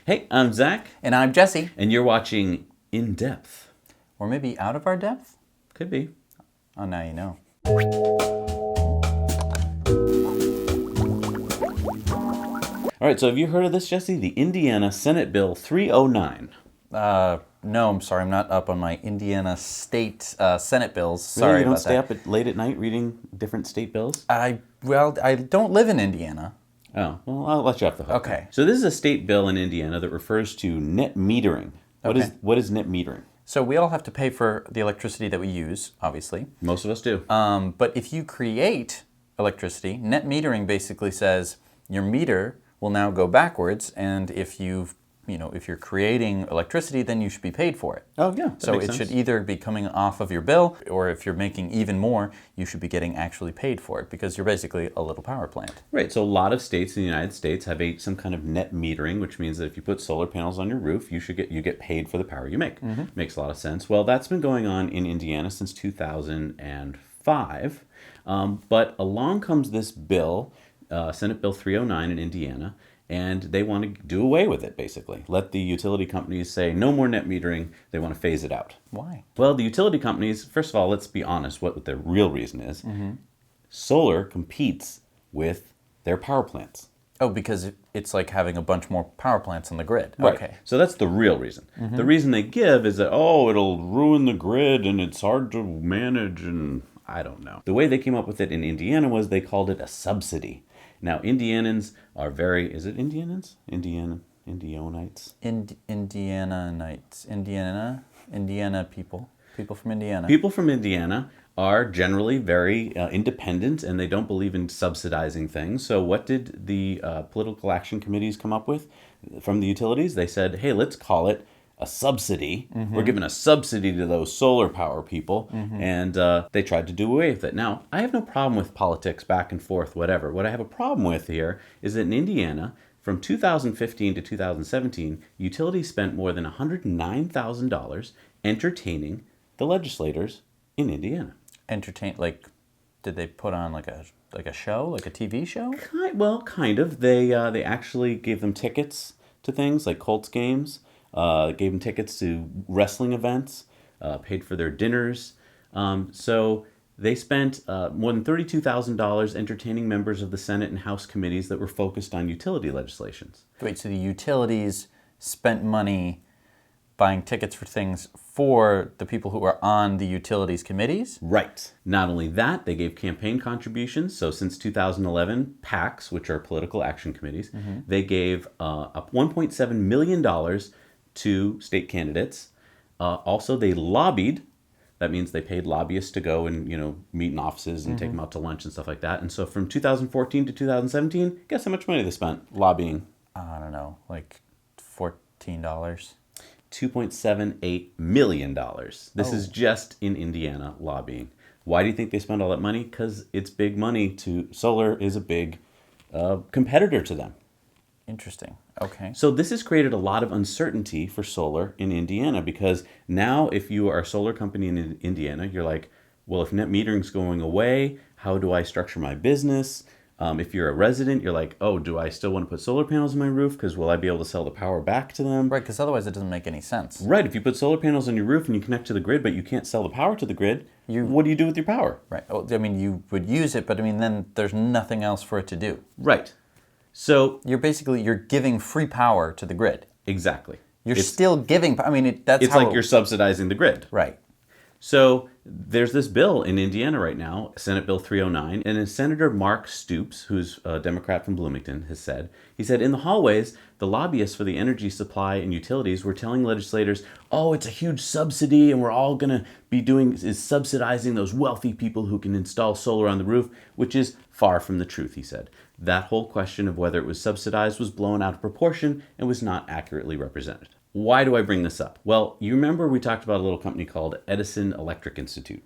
Hey, I'm Zach. And I'm Jesse. And you're watching In Depth. Or maybe Out of Our Depth? Could be. Oh, now you know. All right, so have you heard of this, Jesse? The Indiana Senate Bill 309. No, I'm sorry. I'm not up on my Indiana State Senate bills. Really? Sorry You don't about stay that. up late at night reading different state bills? I don't live in Indiana. Oh, well, I'll let you off the hook. Okay. So this is a state bill in Indiana that refers to net metering. Okay. What is net metering? So we all have to pay for the electricity that we use, obviously. Most of us do. But if you create electricity, net metering basically says your meter will now go backwards, and if you're creating electricity, then you should be paid for it. Oh, yeah. So it should either be coming off of your bill, or if you're making even more, you should be getting actually paid for it because you're basically a little power plant. Right. So a lot of states in the United States have some kind of net metering, which means that if you put solar panels on your roof, you get paid for the power you make. Mm-hmm. Makes a lot of sense. Well, that's been going on in Indiana since 2005. But along comes this bill, Senate Bill 309 in Indiana. And they want to do away with it, basically. Let the utility companies say, no more net metering. They want to phase it out. Why? Well, the utility companies, first of all, let's be honest what their real reason is. Mm-hmm. Solar competes with their power plants. Oh, because it's like having a bunch more power plants on the grid. Right. Okay. So that's the real reason. Mm-hmm. The reason they give is that, it'll ruin the grid and it's hard to manage and I don't know. The way they came up with it in Indiana was they called it a subsidy. Now, Indianans are is it Indianans? Indianites? Indiana people. People from Indiana. People from Indiana are generally very independent and they don't believe in subsidizing things. So what did the political action committees come up with from the utilities? They said, hey, let's call it a subsidy. Mm-hmm. We're giving a subsidy to those solar power people. Mm-hmm. And they tried to do away with it. Now, I have no problem with politics back and forth, whatever. What I have a problem with here is that in Indiana, from 2015 to 2017, utilities spent more than $109,000 entertaining the legislators in Indiana. Did they put on like a show, like a TV show? Kind of. They actually gave them tickets to things like Colts games. Gave them tickets to wrestling events, paid for their dinners. So they spent more than $32,000 entertaining members of the Senate and House committees that were focused on utility legislations. Wait, so the utilities spent money buying tickets for things for the people who are on the utilities committees? Right. Not only that, they gave campaign contributions. So since 2011, PACs, which are political action committees, mm-hmm. they gave up $1.7 million to state candidates. Also, they lobbied. That means they paid lobbyists to go and meet in offices and mm-hmm. take them out to lunch and stuff like that. And so from 2014 to 2017, guess how much money they spent lobbying? I don't know, like $14. $2.78 million. This is just in Indiana lobbying. Why do you think they spend all that money? Because it's big money. Solar is a big competitor to them. Interesting. Okay. So this has created a lot of uncertainty for solar in Indiana because now if you are a solar company in Indiana, you're like, well, if net metering's going away, how do I structure my business? If you're a resident, you're like, oh, do I still want to put solar panels on my roof? Because will I be able to sell the power back to them? Right, because otherwise it doesn't make any sense. Right. If you put solar panels on your roof and you connect to the grid, but you can't sell the power to the grid, what do you do with your power? Right. Well, I mean, you would use it, but then there's nothing else for it to do. Right. So you're giving free power to the grid. Exactly. You're still giving. It's like you're subsidizing the grid. Right. So there's this bill in Indiana right now, Senate Bill 309, and Senator Mark Stoops, who's a Democrat from Bloomington, has said, in the hallways, the lobbyists for the energy supply and utilities were telling legislators, oh, it's a huge subsidy and we're all going to be is subsidizing those wealthy people who can install solar on the roof, which is far from the truth, he said. That whole question of whether it was subsidized was blown out of proportion and was not accurately represented. Why do I bring this up? Well, you remember we talked about a little company called Edison Electric Institute.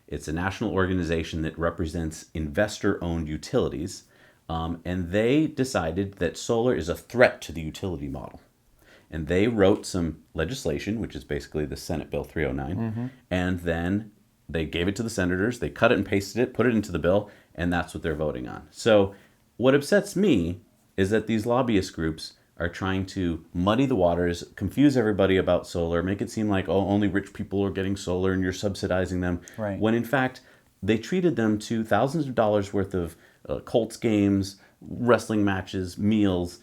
It's a national organization that represents investor-owned utilities, and they decided that solar is a threat to the utility model. And they wrote some legislation, which is basically the Senate Bill 309, mm-hmm. and then they gave it to the senators, they cut it and pasted it, put it into the bill, and that's what they're voting on. So what upsets me is that these lobbyist groups are trying to muddy the waters, confuse everybody about solar, make it seem like, oh, only rich people are getting solar and you're subsidizing them. Right. When in fact, they treated them to thousands of dollars worth of Colts games, wrestling matches, meals,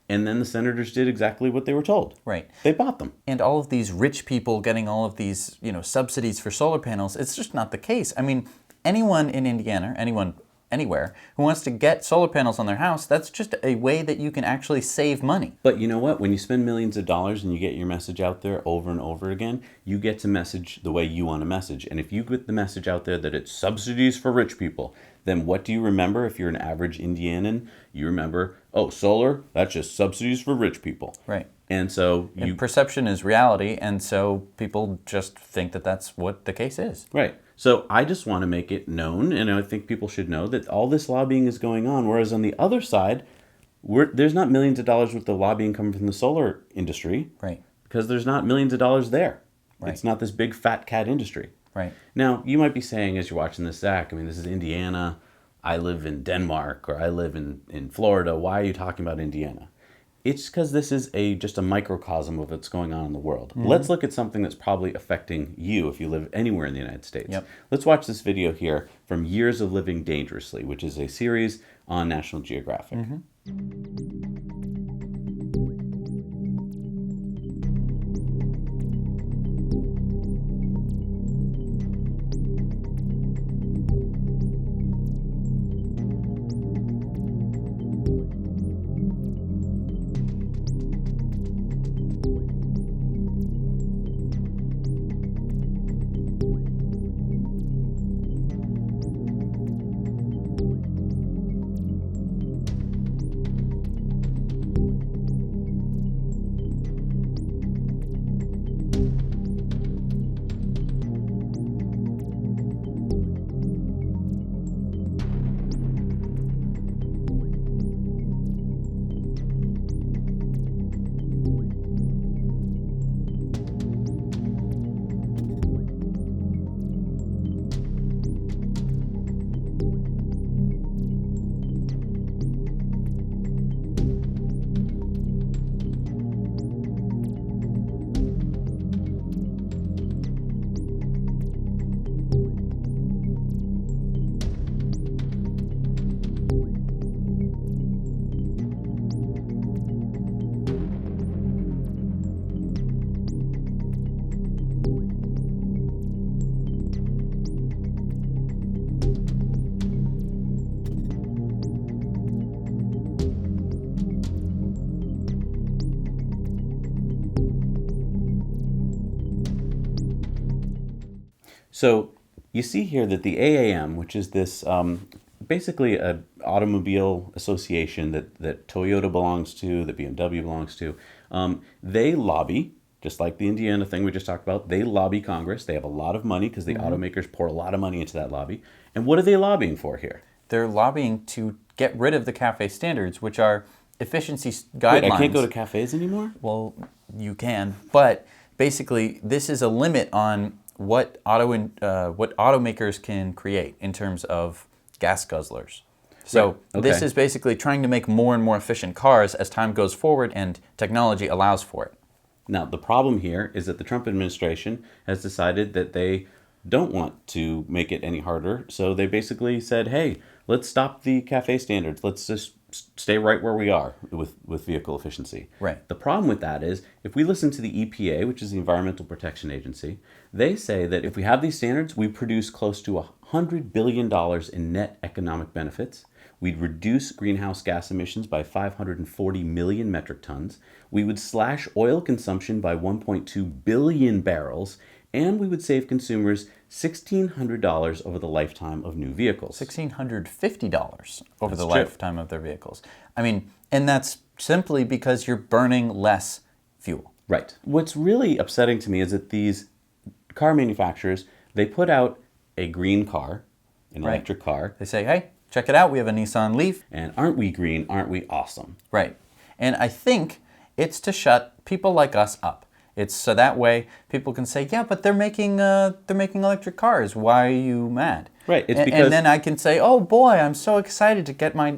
and then the senators did exactly what they were told. Right. They bought them. And all of these rich people getting all of these, subsidies for solar panels, it's just not the case. I mean, anyone in Indiana, anyone anywhere who wants to get solar panels on their house, that's just a way that you can actually save money. But you know what? When you spend millions of dollars and you get your message out there over and over again, you get to message the way you want to message. And if you get the message out there that it's subsidies for rich people, then what do you remember if you're an average Indianan? You remember, oh, solar, that's just subsidies for rich people. Right. And so And perception is reality, and so people just think that that's what the case is. Right. So I just want to make it known, and I think people should know that all this lobbying is going on, whereas on the other side, there's not millions of dollars worth of lobbying coming from the solar industry. Right. Because there's not millions of dollars there. Right. It's not this big fat cat industry. Right. Now, you might be saying as you're watching this, Zach, I mean, this is Indiana. I live in Denmark, or I live in Florida. Why are you talking about Indiana? It's because this is just a microcosm of what's going on in the world. Mm-hmm. Let's look at something that's probably affecting you if you live anywhere in the United States. Yep. Let's watch this video here from Years of Living Dangerously, which is a series on National Geographic. Mm-hmm. So you see here that the AAM, which is this basically an automobile association that Toyota belongs to, that BMW belongs to, they lobby, just like the Indiana thing we just talked about, they lobby Congress. They have a lot of money because the automakers pour a lot of money into that lobby. And what are they lobbying for here? They're lobbying to get rid of the CAFE standards, which are efficiency guidelines. Wait, I can't go to cafes anymore? Well, you can, but basically this is a limit on what automakers can create in terms of gas guzzlers. So Right. Okay. This is basically trying to make more and more efficient cars as time goes forward and technology allows for it. Now, the problem here is that the Trump administration has decided that they don't want to make it any harder. So they basically said, hey, let's stop the CAFE standards. Let's just stay right where we are with vehicle efficiency. Right. The problem with that is if we listen to the EPA, which is the Environmental Protection Agency, they say that if we have these standards, we produce close to $100 billion in net economic benefits. We'd reduce greenhouse gas emissions by 540 million metric tons. We would slash oil consumption by 1.2 billion barrels. And we would save consumers $1,600 over the lifetime of new vehicles. $1,650 over the That's true. lifetime of their vehicles. I mean, and that's simply because you're burning less fuel. Right. What's really upsetting to me is that these car manufacturers, they put out a green car, an Right. electric car, They say, hey, check it out, we have a Nissan Leaf. and aren't we green, aren't we awesome? Right. And I think it's to shut people like us up. It's so that way people can say, yeah, but they're making electric cars. Why are you mad? Right. It's and, because and then I can say, oh boy, I'm so excited to get my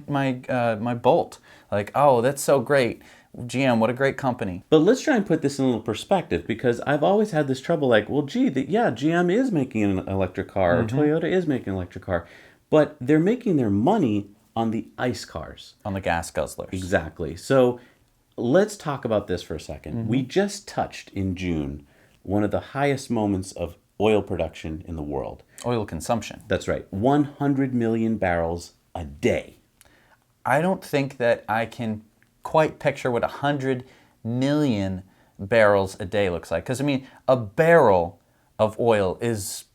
Bolt. Like, oh, that's so great. GM, what a great company. But let's try and put this in a little perspective, because I've always had this trouble like, well, gee, yeah, GM is making an electric car, or Toyota is making an electric car, but they're making their money on the ICE cars. On the gas guzzlers. Exactly. So let's talk about this for a second. We just touched in June one of the highest moments of oil production in the world. Oil consumption. That's right, 100 million barrels a day. I don't think that I can quite picture what 100 million barrels a day looks like. Because, I mean, a barrel of oil is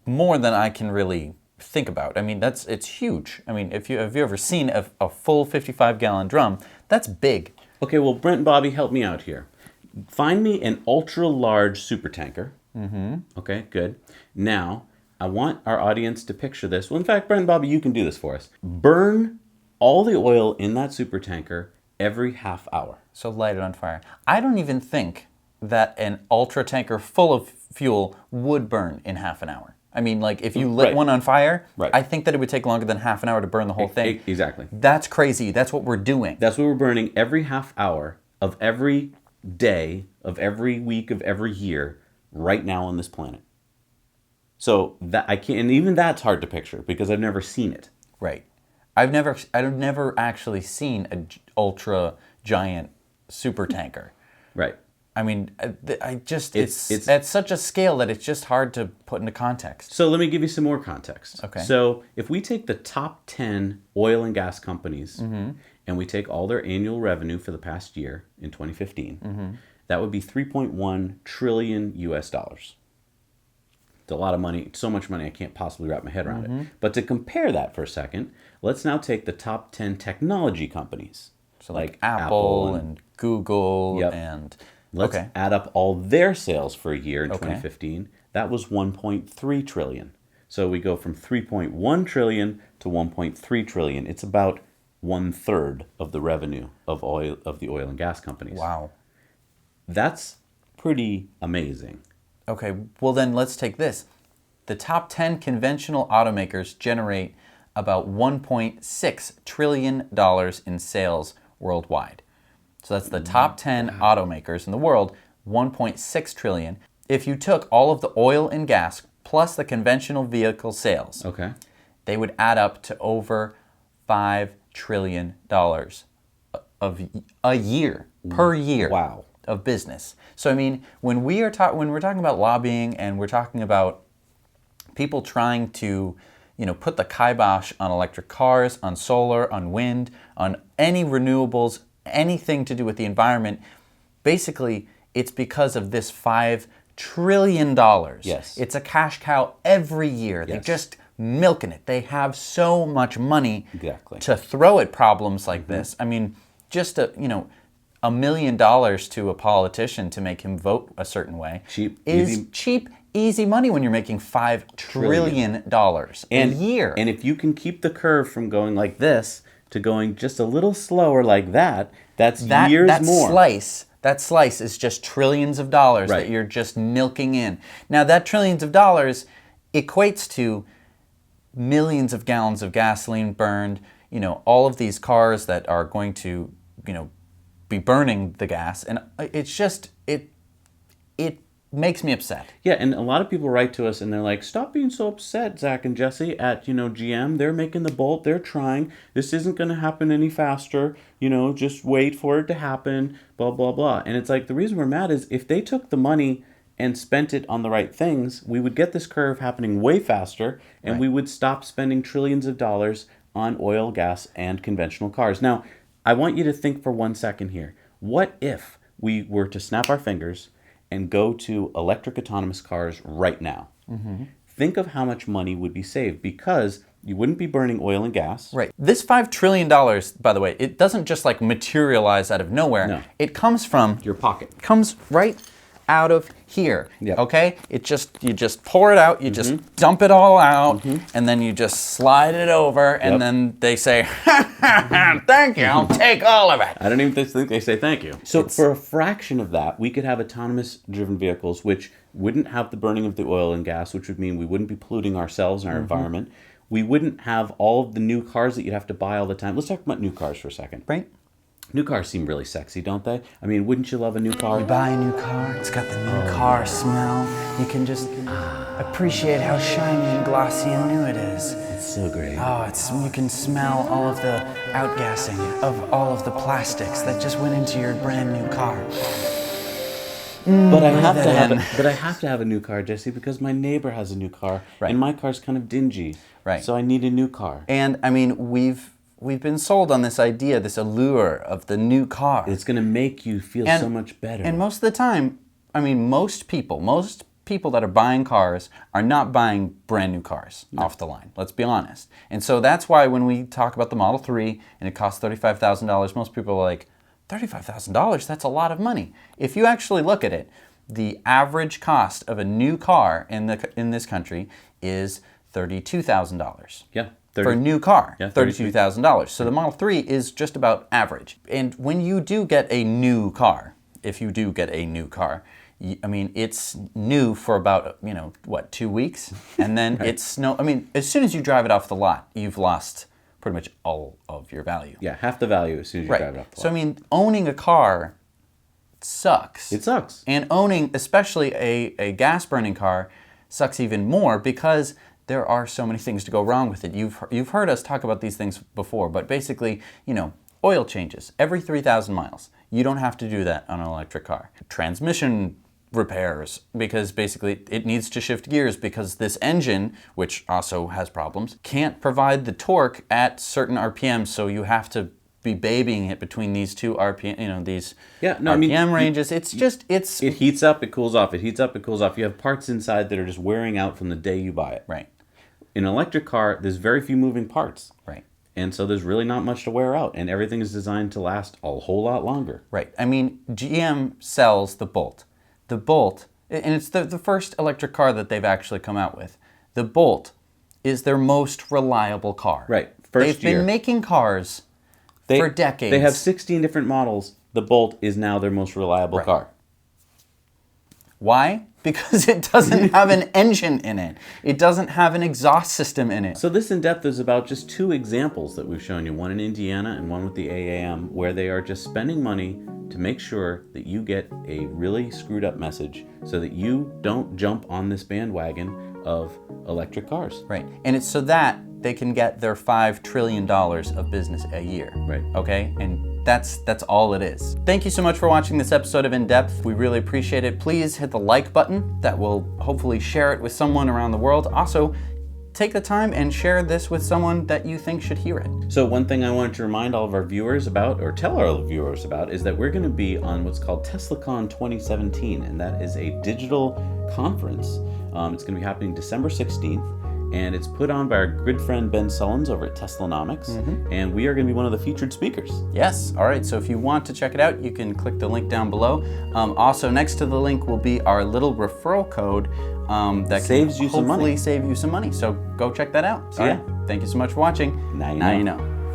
more than I can really think about. I mean, it's huge. I mean, have you ever seen a full 55-gallon drum? That's big. Okay, well, Brent and Bobby, help me out here. Find me an ultra-large supertanker. Okay, good. Now, I want our audience to picture this. Well, in fact, Brent and Bobby, you can do this for us. Burn all the oil in that supertanker every half hour. So light it on fire. I don't even think that an ultra tanker full of fuel would burn in half an hour. I mean, like, if you lit one on fire, I think that it would take longer than half an hour to burn the whole thing. Exactly. That's crazy. That's what we're doing. That's what we're burning every half hour of every day, of every week, of every year, right now on this planet. So that I can't, and even that's hard to picture because I've never seen it. Right. I've never actually seen an ultra giant super tanker. Right. I mean, it's at such a scale that it's just hard to put into context. So let me give you some more context. Okay. So if we take the top 10 oil and gas companies and we take all their annual revenue for the past year in 2015, that would be 3.1 trillion US dollars. It's a lot of money, so much money I can't possibly wrap my head around it. But to compare that for a second, let's now take the top 10 technology companies. So like Apple and Google and... Let's add up all their sales for a year in 2015. That was 1.3 trillion. So we go from 3.1 trillion to 1.3 trillion. It's about 1/3 of the revenue of the oil and gas companies. Wow. That's pretty amazing. Okay, well then let's take this. The top 10 conventional automakers generate about $1.6 trillion in sales worldwide. So that's the top 10 automakers in the world, 1.6 trillion. If you took all of the oil and gas plus the conventional vehicle sales, they would add up to over $5 trillion of a year, per year of business. So I mean, when we're talking about lobbying and we're talking about people trying to, put the kibosh on electric cars, on solar, on wind, on any renewables, anything to do with the environment, basically it's because of this $5 trillion. Yes. It's a cash cow every year. They're just milking it. They have so much money to throw at problems like this. I mean, just $1 million to a politician to make him vote a certain way is cheap, easy money when you're making $5 trillion a year. And if you can keep the curve from going like this to going just a little slower like that, that's years more. That slice is just trillions of dollars that you're just milking in. Now that trillions of dollars equates to millions of gallons of gasoline burned, all of these cars that are going to, be burning the gas. And it's just, it makes me upset. Yeah, and a lot of people write to us and they're like, stop being so upset, Zach and Jesse, at, GM. They're making the bolt. They're trying. This isn't going to happen any faster. Just wait for it to happen, blah, blah, blah. And it's like, the reason we're mad is if they took the money and spent it on the right things, we would get this curve happening way faster and we would stop spending trillions of dollars on oil, gas, and conventional cars. Now, I want you to think for 1 second here. What if we were to snap our fingers and go to electric autonomous cars right now? Think of how much money would be saved because you wouldn't be burning oil and gas. Right. This $5 trillion, by the way, it doesn't just materialize out of nowhere. No. It comes from your pocket. Comes right out of here. Okay? You just pour it out, you just dump it all out, and then you just slide it over, and then they say, thank you, I'll take all of it. I don't even think they say thank you. So for a fraction of that, we could have autonomous driven vehicles which wouldn't have the burning of the oil and gas, which would mean we wouldn't be polluting ourselves and our environment. We wouldn't have all of the new cars that you'd have to buy all the time. Let's talk about new cars for a second. Right. New cars seem really sexy, don't they? I mean, wouldn't you love a new car? You buy a new car, it's got the new car smell. You can just appreciate how shiny and glossy and new it is. It's so great. Oh, you can smell all of the outgassing of all of the plastics that just went into your brand new car. But I have to have a new car, Jesse, because my neighbor has a new car, Right. and my car's kind of dingy. Right. So I need a new car. And I mean, we've been sold on this idea, this allure of the new car. It's going to make you feel so much better. And most of the time, I mean, most people that are buying cars are not buying brand new cars off the line. Let's be honest. And so that's why when we talk about the Model 3 and it costs $35,000, most people are like, $35,000? That's a lot of money. If you actually look at it, the average cost of a new car in this country is $32,000. Yeah. For a new car, Yeah, $32,000. So the Model 3 is just about average. And when you do get a new car, if you do get a new car, I mean, it's new for about, 2 weeks? And then right. As soon as you drive it off the lot, you've lost pretty much all of your value. Yeah, half the value as soon as you drive it off the lot. So, I mean, owning a car sucks. It sucks. And owning, especially a gas-burning car, sucks even more because there are so many things to go wrong with it. You've heard us talk about these things before, but basically, oil changes every 3,000 miles. You don't have to do that on an electric car. Transmission repairs, because basically it needs to shift gears because this engine, which also has problems, can't provide the torque at certain RPMs, so you have to be babying it between these two RPM, RPM ranges. It heats up, it cools off. It heats up, it cools off. You have parts inside that are just wearing out from the day you buy it. Right. In an electric car, there's very few moving parts. Right. And so there's really not much to wear out, and everything is designed to last a whole lot longer. Right. I mean, GM sells the Bolt. The Bolt, and it's the first electric car that they've actually come out with. The Bolt is their most reliable car. Right. They've been making cars for decades. They have 16 different models. The Bolt is now their most reliable car. Why? Because it doesn't have an engine in it. It doesn't have an exhaust system in it. So this in-depth is about just two examples that we've shown you, one in Indiana and one with the AAM, where they are just spending money to make sure that you get a really screwed up message so that you don't jump on this bandwagon of electric cars. Right. And it's so that they can get their $5 trillion of business a year. Right. Okay? And that's all it is. Thank you so much for watching this episode of In Depth. We really appreciate it. Please hit the like button. That will hopefully share it with someone around the world. Also, take the time and share this with someone that you think should hear it. So one thing I wanted to remind all of our viewers about, or tell our viewers about, is that we're going to be on what's called teslacon 2017, and that is a digital conference. It's going to be happening December 16th. And it's put on by our good friend Ben Sullins over at Teslanomics, and we are going to be one of the featured speakers. Yes. All right. So if you want to check it out, you can click the link down below. Also, next to the link will be our little referral code that saves you some money. Hopefully save you some money. So go check that out. So yeah. Thank you so much for watching. Now you know.